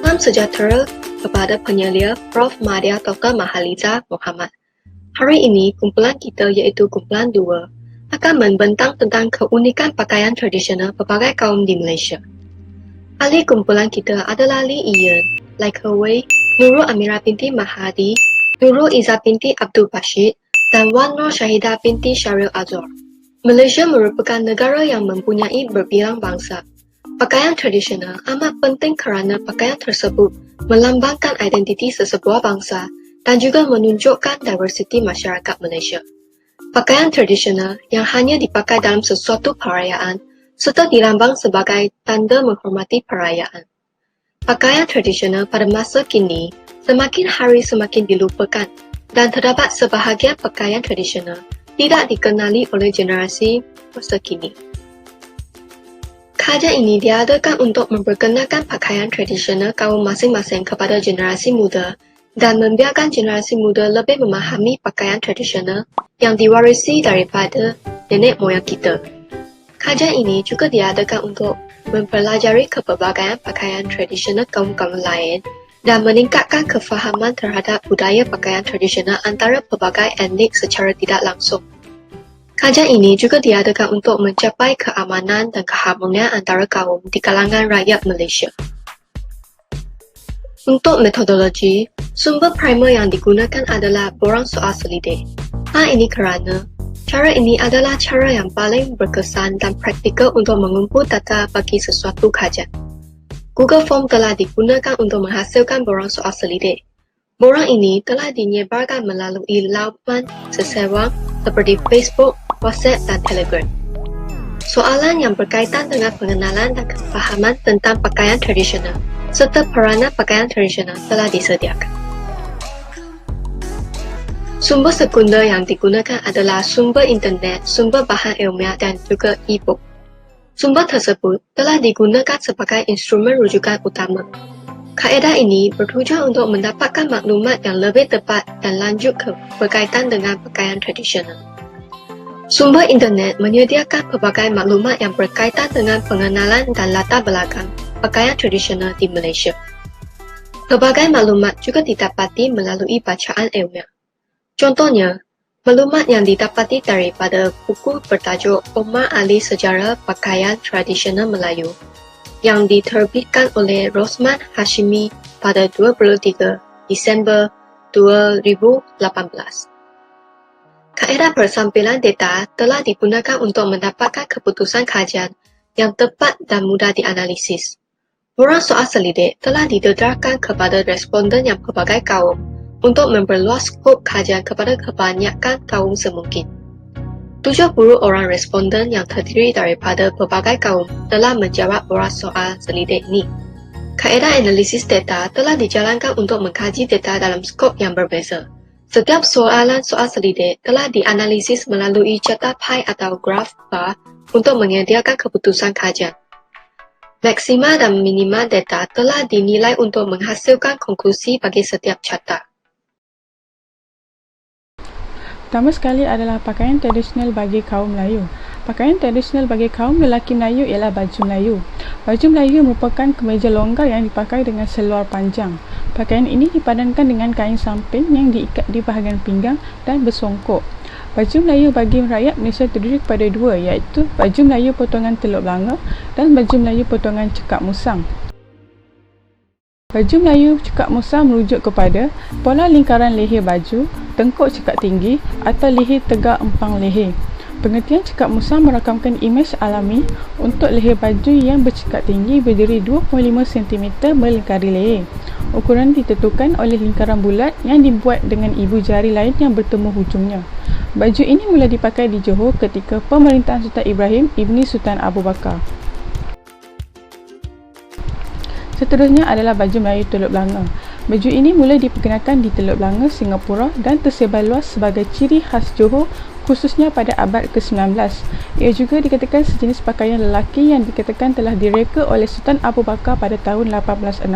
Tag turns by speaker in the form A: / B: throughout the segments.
A: Salam sejahtera kepada penyelia Prof. Madia Dr. Mahaliza Muhammad. Hari ini kumpulan kita iaitu kumpulan 2 akan membentang tentang keunikan pakaian tradisional pelbagai kaum di Malaysia. Ahli kumpulan kita adalah Lee Ian, Laika Wei, Nurul Amira binti Mahadi, Nurul Izzah binti Abdul Bashid, dan Wan Nur Syahidah binti Syaril Azhar. Malaysia merupakan negara yang mempunyai berbilang bangsa. Pakaian tradisional amat penting kerana pakaian tersebut melambangkan identiti sesebuah bangsa dan juga menunjukkan diversiti masyarakat Malaysia. Pakaian tradisional yang hanya dipakai dalam sesuatu perayaan serta dilambang sebagai tanda menghormati perayaan. Pakaian tradisional pada masa kini semakin hari semakin dilupakan dan terdapat sebahagian pakaian tradisional tidak dikenali oleh generasi masa kini. Kajian ini diadakan untuk memperkenalkan pakaian tradisional kaum masing-masing kepada generasi muda dan membiarkan generasi muda lebih memahami pakaian tradisional yang diwarisi daripada nenek moyang kita. Kajian ini juga diadakan untuk mempelajari kepelbagaian pakaian tradisional kaum-kaum lain dan meningkatkan kefahaman terhadap budaya pakaian tradisional antara pelbagai etnik secara tidak langsung. Kajian ini juga diadakan untuk mencapai keamanan dan keharmonian antara kaum di kalangan rakyat Malaysia. Untuk metodologi, sumber primer yang digunakan adalah borang soal selidik. Hal ini kerana cara ini adalah cara yang paling berkesan dan praktikal untuk mengumpul data bagi sesuatu kajian. Google Form telah digunakan untuk menghasilkan borang soal selidik. Borang ini telah dinyebarkan melalui laman sesewang seperti Facebook, WhatsApp dan Telegram. Soalan yang berkaitan dengan pengenalan dan kefahaman tentang pakaian tradisional serta peranan pakaian tradisional telah disediakan. Sumber sekunder yang digunakan adalah sumber internet, sumber bahan ilmiah dan juga e-book. Sumber tersebut telah digunakan sebagai instrumen rujukan utama. Kaedah ini bertujuan untuk mendapatkan maklumat yang lebih tepat dan lanjut berkaitan dengan pakaian tradisional. Sumber internet menyediakan pelbagai maklumat yang berkaitan dengan pengenalan dan latar belakang pakaian tradisional di Malaysia. Pelbagai maklumat juga didapati melalui bacaan ilmiah. Contohnya, maklumat yang didapati daripada buku bertajuk Omar Ali Sejarah Pakaian Tradisional Melayu yang diterbitkan oleh Rosman Hashimi pada 23 Disember 2018. Kaedah persampilan data telah digunakan untuk mendapatkan keputusan kajian yang tepat dan mudah dianalisis. Borang soal selidik telah didedarkan kepada responden yang pelbagai kaum untuk memperluas skop kajian kepada kebanyakan kaum semungkin. 70 orang responden yang terdiri daripada pelbagai kaum telah menjawab borang soal selidik ini. Kaedah analisis data telah dijalankan untuk mengkaji data dalam skop yang berbeza. Setiap soalan soal selidik telah dianalisis melalui cetak pie atau graf bar untuk menyediakan keputusan kajian. Maksima dan minima data telah dinilai untuk menghasilkan konklusi bagi setiap cetak.
B: Pertama sekali adalah pakaian tradisional bagi kaum Melayu. Pakaian tradisional bagi kaum lelaki Melayu ialah baju Melayu. Baju Melayu merupakan kemeja longgar yang dipakai dengan seluar panjang. Pakaian ini dipadankan dengan kain samping yang diikat di bahagian pinggang dan bersongkok. Baju Melayu bagi rakyat Malaysia terdiri kepada dua, iaitu baju Melayu potongan Teluk Belanga dan baju Melayu potongan Cekak Musang. Baju Melayu Cekak Musang merujuk kepada pola lingkaran leher baju, tengkuk cekak tinggi atau leher tegak empang leher. Pengertian cekak musang merakamkan imej alami untuk leher baju yang bercekak tinggi berdiri 2.5 cm melingkari leher. Ukuran ditentukan oleh lingkaran bulat yang dibuat dengan ibu jari lain yang bertemu hujungnya. Baju ini mula dipakai di Johor ketika pemerintahan Sultan Ibrahim Ibni Sultan Abu Bakar. Seterusnya adalah baju Melayu Teluk Belanga. Baju ini mula diperkenalkan di Teluk Belanga, Singapura dan tersebar luas sebagai ciri khas Johor khususnya pada abad ke-19. Ia juga dikatakan sejenis pakaian lelaki yang dikatakan telah direka oleh Sultan Abu Bakar pada tahun 1866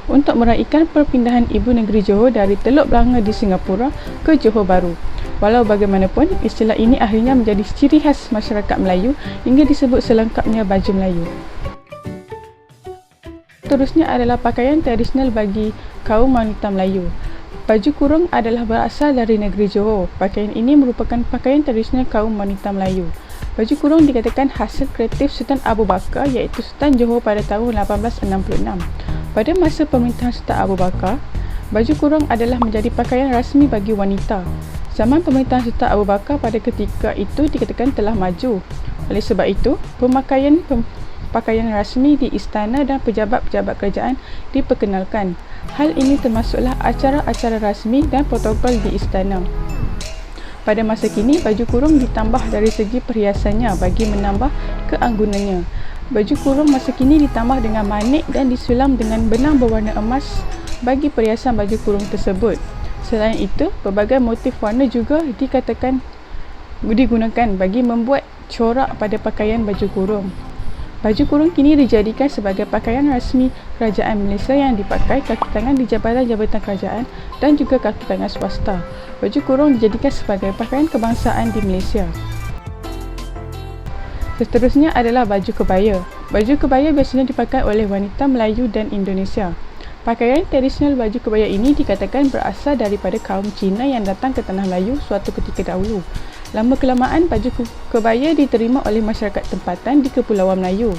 B: untuk meraihkan perpindahan ibu negeri Johor dari Teluk Belanga di Singapura ke Johor Bahru. Walau bagaimanapun, istilah ini akhirnya menjadi ciri khas masyarakat Melayu hingga disebut selengkapnya baju Melayu. Seterusnya adalah pakaian tradisional bagi kaum wanita Melayu. Baju kurung adalah berasal dari negeri Johor. Pakaian ini merupakan pakaian tradisional kaum wanita Melayu. Baju kurung dikatakan hasil kreatif Sultan Abu Bakar iaitu Sultan Johor pada tahun 1866. Pada masa pemerintahan Sultan Abu Bakar, baju kurung adalah menjadi pakaian rasmi bagi wanita. Zaman pemerintahan Sultan Abu Bakar pada ketika itu dikatakan telah maju. Oleh sebab itu, pakaian rasmi di istana dan pejabat-pejabat kerajaan diperkenalkan. Hal ini termasuklah acara-acara rasmi dan protokol di istana. Pada masa kini, baju kurung ditambah dari segi perhiasannya bagi menambah keanggunannya. Baju kurung masa kini ditambah dengan manik dan disulam dengan benang berwarna emas bagi perhiasan baju kurung tersebut. Selain itu, pelbagai motif warna juga digunakan bagi membuat corak pada pakaian baju kurung. Baju kurung kini dijadikan sebagai pakaian rasmi kerajaan Malaysia yang dipakai kaki tangan di jabatan-jabatan kerajaan dan juga kaki tangan swasta. Baju kurung dijadikan sebagai pakaian kebangsaan di Malaysia. Seterusnya adalah baju kebaya. Baju kebaya biasanya dipakai oleh wanita Melayu dan Indonesia. Pakaian tradisional baju kebaya ini dikatakan berasal daripada kaum Cina yang datang ke tanah Melayu suatu ketika dahulu. Lama-kelamaan, baju kebaya diterima oleh masyarakat tempatan di Kepulauan Melayu.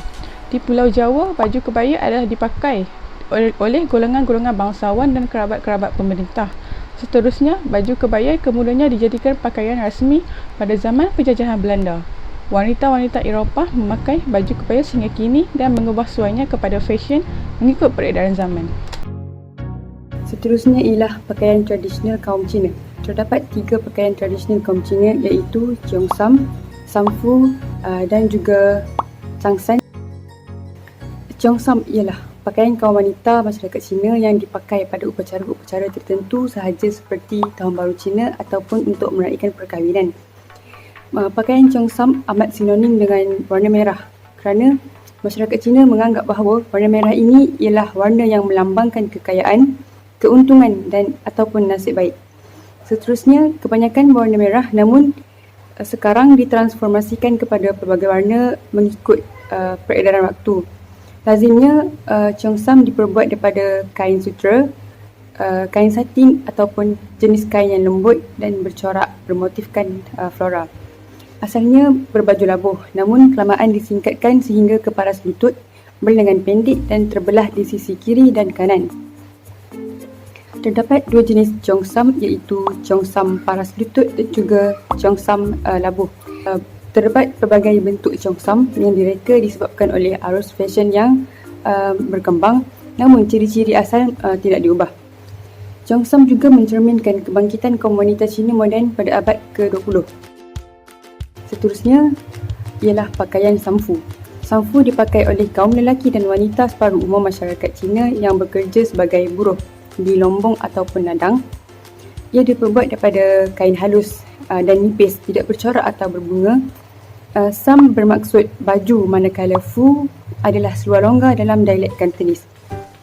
B: Di Pulau Jawa, baju kebaya adalah dipakai oleh golongan-golongan bangsawan dan kerabat-kerabat pemerintah. Seterusnya, baju kebaya kemudiannya dijadikan pakaian rasmi pada zaman penjajahan Belanda. Wanita-wanita Eropah memakai baju kebaya sehingga kini dan mengubah suainya kepada fashion mengikut peredaran zaman.
C: Seterusnya ialah pakaian tradisional kaum Cina. Terdapat 3 pakaian tradisional kaum Cina iaitu Cheongsam, Samfu dan juga Changsan. Cheongsam ialah pakaian kaum wanita masyarakat Cina yang dipakai pada upacara-upacara tertentu sahaja seperti Tahun Baru Cina ataupun untuk meraihkan perkahwinan. Pakaian Cheongsam amat sinonim dengan warna merah kerana masyarakat Cina menganggap bahawa warna merah ini ialah warna yang melambangkan kekayaan, keuntungan dan ataupun nasib baik. Seterusnya, kebanyakan berwarna merah namun sekarang ditransformasikan kepada pelbagai warna mengikut peredaran waktu. Lazimnya, Cheongsam diperbuat daripada kain sutera, kain satin ataupun jenis kain yang lembut dan bercorak bermotifkan flora. Asalnya berbaju labuh namun kelamaan disingkatkan sehingga ke paras lutut, berlengan pendek dan terbelah di sisi kiri dan kanan. Terdapat 2 jenis Cheongsam iaitu Cheongsam paras lutut dan juga Cheongsam labuh. Terdapat pelbagai bentuk Cheongsam yang direka disebabkan oleh arus fashion yang berkembang namun ciri-ciri asal tidak diubah. Cheongsam juga mencerminkan kebangkitan kaum wanita Cina moden pada abad ke-20. Seterusnya ialah pakaian Samfu. Samfu dipakai oleh kaum lelaki dan wanita separuh umur masyarakat Cina yang bekerja sebagai buruh di lombong ataupun ladang. Ia diperbuat daripada kain halus dan nipis, tidak bercorak atau berbunga. Sam bermaksud baju, manakala fu adalah seluar longgar dalam dialek Kantonis.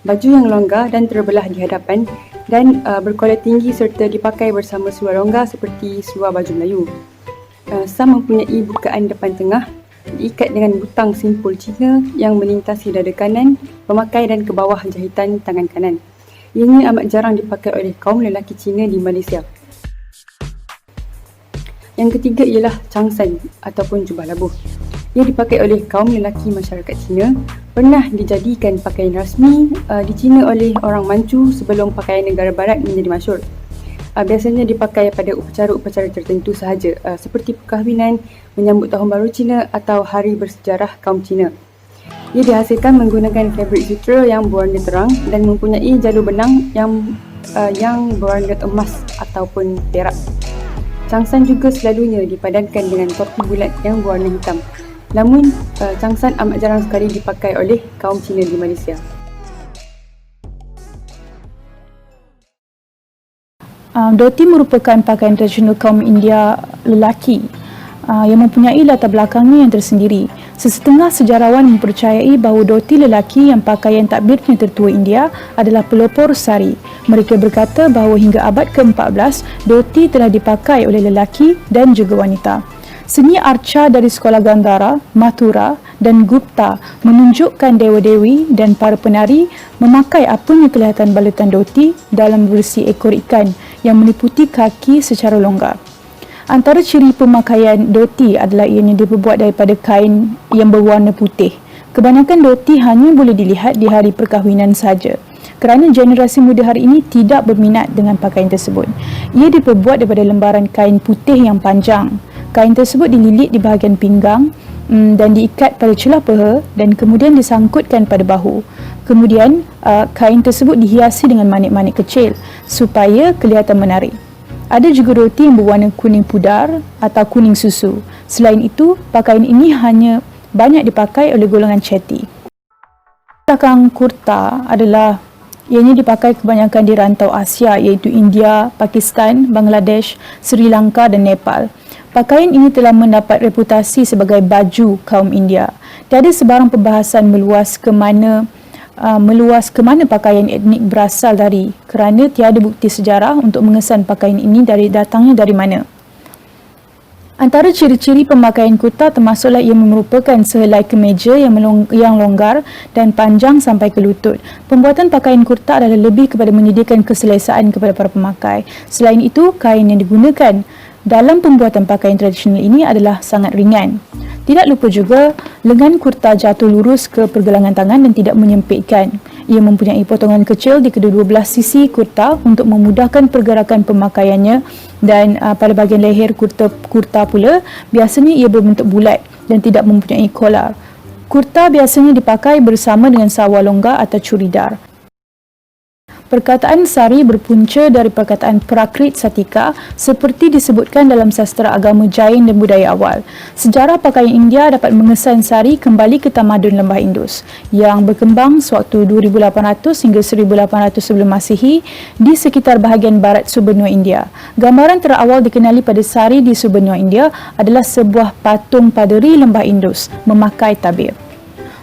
C: Baju yang longgar dan terbelah di hadapan dan berkolor tinggi serta dipakai bersama seluar longgar seperti seluar baju Melayu. Sam mempunyai bukaan depan tengah, diikat dengan butang simpul Cina yang melintasi dada kanan, pemakai dan ke bawah jahitan tangan kanan. Ianya amat jarang dipakai oleh kaum lelaki Cina di Malaysia. Yang ketiga ialah Changsan ataupun jubah labuh. Ia dipakai oleh kaum lelaki masyarakat Cina, pernah dijadikan pakaian rasmi di Cina oleh orang Manchu sebelum pakaian negara barat menjadi masyhur. Biasanya dipakai pada upacara-upacara tertentu sahaja seperti perkahwinan, menyambut Tahun Baru Cina atau hari bersejarah kaum Cina. Ia dihasilkan menggunakan fabrik sutera yang berwarna terang dan mempunyai jalur benang yang berwarna emas ataupun perak. Changsan juga selalunya dipadankan dengan topi bulat yang berwarna hitam. Namun, Changsan amat jarang sekali dipakai oleh kaum Cina di Malaysia.
D: Dhoti merupakan pakaian tradisional kaum India lelaki yang mempunyai latar belakangnya yang tersendiri. Sesetengah sejarawan mempercayai bahawa dhoti lelaki yang pakaian takbirnya tertua India adalah pelopor sari. Mereka berkata bahawa hingga abad ke-14, dhoti telah dipakai oleh lelaki dan juga wanita. Seni arca dari sekolah Gandhara, Mathura dan Gupta menunjukkan dewa-dewi dan para penari memakai apanya kelihatan balutan dhoti dalam versi ekor ikan yang meliputi kaki secara longgar. Antara ciri pemakaian dhoti adalah ianya dibuat daripada kain yang berwarna putih. Kebanyakan dhoti hanya boleh dilihat di hari perkahwinan sahaja, kerana generasi muda hari ini tidak berminat dengan pakaian tersebut. Ia diperbuat daripada lembaran kain putih yang panjang. Kain tersebut dililit di bahagian pinggang dan diikat pada celah peha dan kemudian disangkutkan pada bahu. Kemudian kain tersebut dihiasi dengan manik-manik kecil supaya kelihatan menarik. Ada juga dhoti yang berwarna kuning pudar atau kuning susu. Selain itu, pakaian ini hanya banyak dipakai oleh golongan chetty. Belakang kurta adalah ianya dipakai kebanyakan di rantau Asia iaitu India, Pakistan, Bangladesh, Sri Lanka dan Nepal. Pakaian ini telah mendapat reputasi sebagai baju kaum India. Tiada sebarang perbahasan meluas ke mana pakaian etnik berasal dari, kerana tiada bukti sejarah untuk mengesan pakaian ini datangnya dari mana. Antara ciri-ciri pemakaian kurta termasuklah ia merupakan sehelai kemeja yang longgar dan panjang sampai ke lutut. Pembuatan pakaian kurta adalah lebih kepada menyediakan keselesaan kepada para pemakai. Selain itu, kain yang digunakan dalam pembuatan pakaian tradisional ini adalah sangat ringan. Tidak lupa juga, lengan kurta jatuh lurus ke pergelangan tangan dan tidak menyempitkan. Ia mempunyai potongan kecil di kedua-dua belah sisi kurta untuk memudahkan pergerakan pemakaiannya, dan pada bahagian leher kurta pula biasanya ia berbentuk bulat dan tidak mempunyai kolar. Kurta biasanya dipakai bersama dengan salwar longgar atau churidar. Perkataan sari berpunca dari perkataan Prakrit Satika seperti disebutkan dalam sastra agama Jain dan budaya awal. Sejarah pakaian India dapat mengesan sari kembali ke tamadun lembah Indus yang berkembang sewaktu 2800 hingga 1800 sebelum Masihi di sekitar bahagian barat subbenua India. Gambaran terawal dikenali pada sari di subbenua India adalah sebuah patung paderi lembah Indus memakai tabir.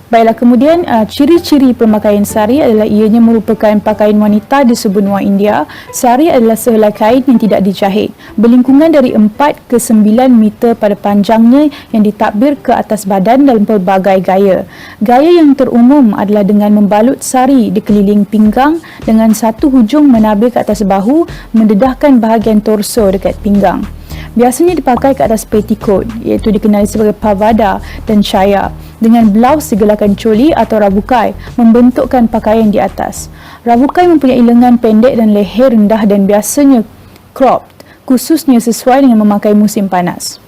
D: Baiklah, kemudian ciri-ciri pemakaian sari adalah ianya merupakan pakaian wanita di sebenua India. Sari adalah sehelai kain yang tidak dijahit, berlingkungan dari 4 ke 9 meter pada panjangnya yang ditakbir ke atas badan dalam pelbagai gaya. Gaya yang terumum adalah dengan membalut sari di keliling pinggang dengan satu hujung menabir ke atas bahu, mendedahkan bahagian torso dekat pinggang. Biasanya dipakai ke atas petticoat, iaitu dikenali sebagai pavada dan chaya, dengan blaus digelakan coli atau rabukai membentukkan pakaian di atas. Rabukai mempunyai lengan pendek dan leher rendah dan biasanya cropped, khususnya sesuai dengan memakai musim panas.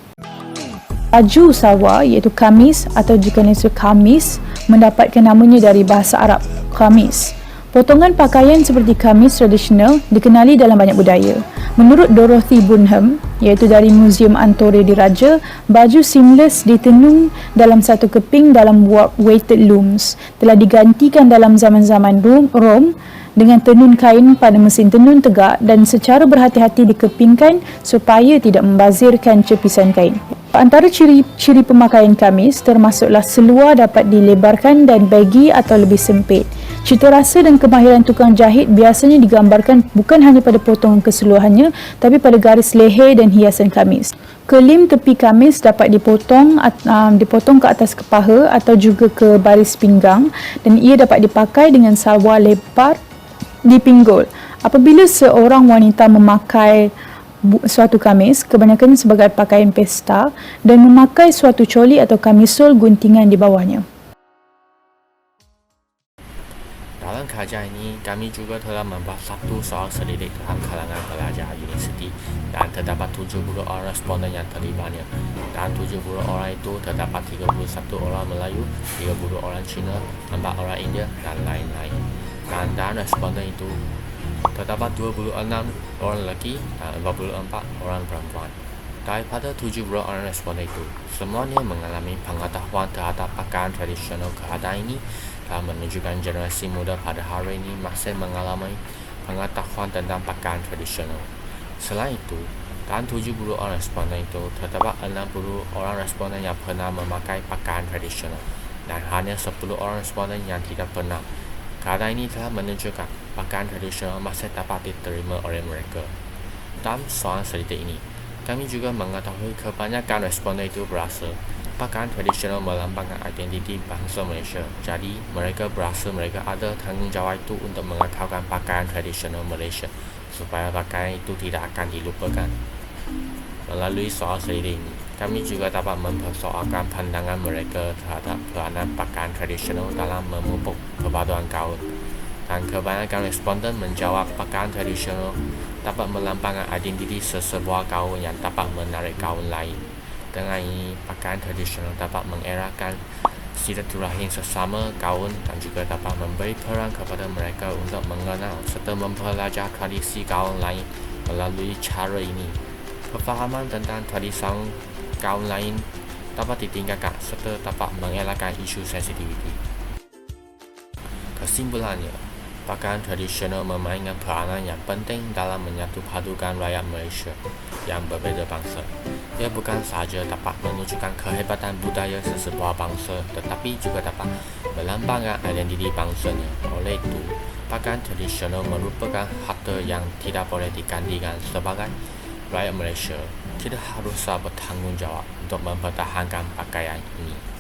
D: Baju salwar iaitu kamis atau jika disebut kamis mendapatkan namanya dari bahasa Arab kamis. Potongan pakaian seperti kamis tradisional dikenali dalam banyak budaya. Menurut Dorothy Burnham, iaitu dari Museum Antore Diraja, baju seamless ditenun dalam satu keping dalam warp weighted looms telah digantikan dalam zaman-zaman Rom dengan tenun kain pada mesin tenun tegak dan secara berhati-hati dikepingkan supaya tidak membazirkan cepisan kain. Antara ciri-ciri pemakaian kamis termasuklah seluar dapat dilebarkan dan baggy atau lebih sempit. Cita rasa dan kemahiran tukang jahit biasanya digambarkan bukan hanya pada potongan keseluruhannya, tapi pada garis leher dan hiasan kamis. Kelim tepi kamis dapat dipotong ke atas kepaha atau juga ke baris pinggang, dan ia dapat dipakai dengan salwar lebar di pinggul. Apabila seorang wanita memakai suatu kamis, kebanyakannya sebagai pakaian pesta, dan memakai suatu coli atau kamisol guntingan di bawahnya.
E: Dalam kajian ini, kami juga telah membahas satu soal selidik dalam kalangan pelajar universiti dan terdapat 70 orang responden yang terlibatnya. Dan 70 orang itu terdapat 31 orang Melayu, 30 orang Cina, 4 orang India dan lain-lain. Dan dalam responden itu terdapat 26 orang lelaki dan 44 orang perempuan. Daripada 70 orang responden itu, semuanya mengalami pengetahuan terhadap pakaian tradisional. Keadaan ini telah menunjukkan generasi muda pada hari ini masih mengalami pengetahuan tentang pakaian tradisional. Selain itu, dalam 70 orang responden itu, terdapat 60 orang responden yang pernah memakai pakaian tradisional dan hanya 10 orang responden yang tidak pernah. Keadaan ini telah menunjukkan pakaian tradisional masih dapat diterima oleh mereka. Dalam soal selidik ini, kami juga mengetahui kebanyakan responden itu berasal pakaian tradisional melambangkan identiti bangsa Malaysia. Jadi, mereka berasa mereka ada tanggungjawab itu untuk mengekalkan pakaian tradisional Malaysia supaya pakaian itu tidak akan dilupakan. Melalui soal seiring, kami juga dapat mempersoalkan pandangan mereka terhadap peranan pakaian tradisional dalam memupuk perpaduan kaum. Dan kebanyakan responden menjawab pakaian tradisional dapat melambangkan identiti sesebuah kaum yang dapat menarik kaum lain. Dengan ini, pakaian tradisional dapat mengeratkan silaturahim sesama kaum dan juga dapat memberi peran kepada mereka untuk mengenal serta mempelajar tradisi kaum lain. Melalui cara ini, kefahaman tentang tradisi kaum lain dapat ditingkatkan serta dapat mengelakkan isu sensitiviti. Kesimpulannya, pakaian tradisional memainkan peranan yang penting dalam menyatu padukan rakyat Malaysia yang berbeza bangsa. Ia bukan sahaja dapat menunjukkan kehebatan budaya sesebuah bangsa, tetapi juga dapat melambangkan identiti bangsanya. Oleh itu, pakaian tradisional merupakan harta yang tidak boleh digantikan sebagai rakyat Malaysia tidak harus bertanggungjawab untuk mempertahankan pakaian ini.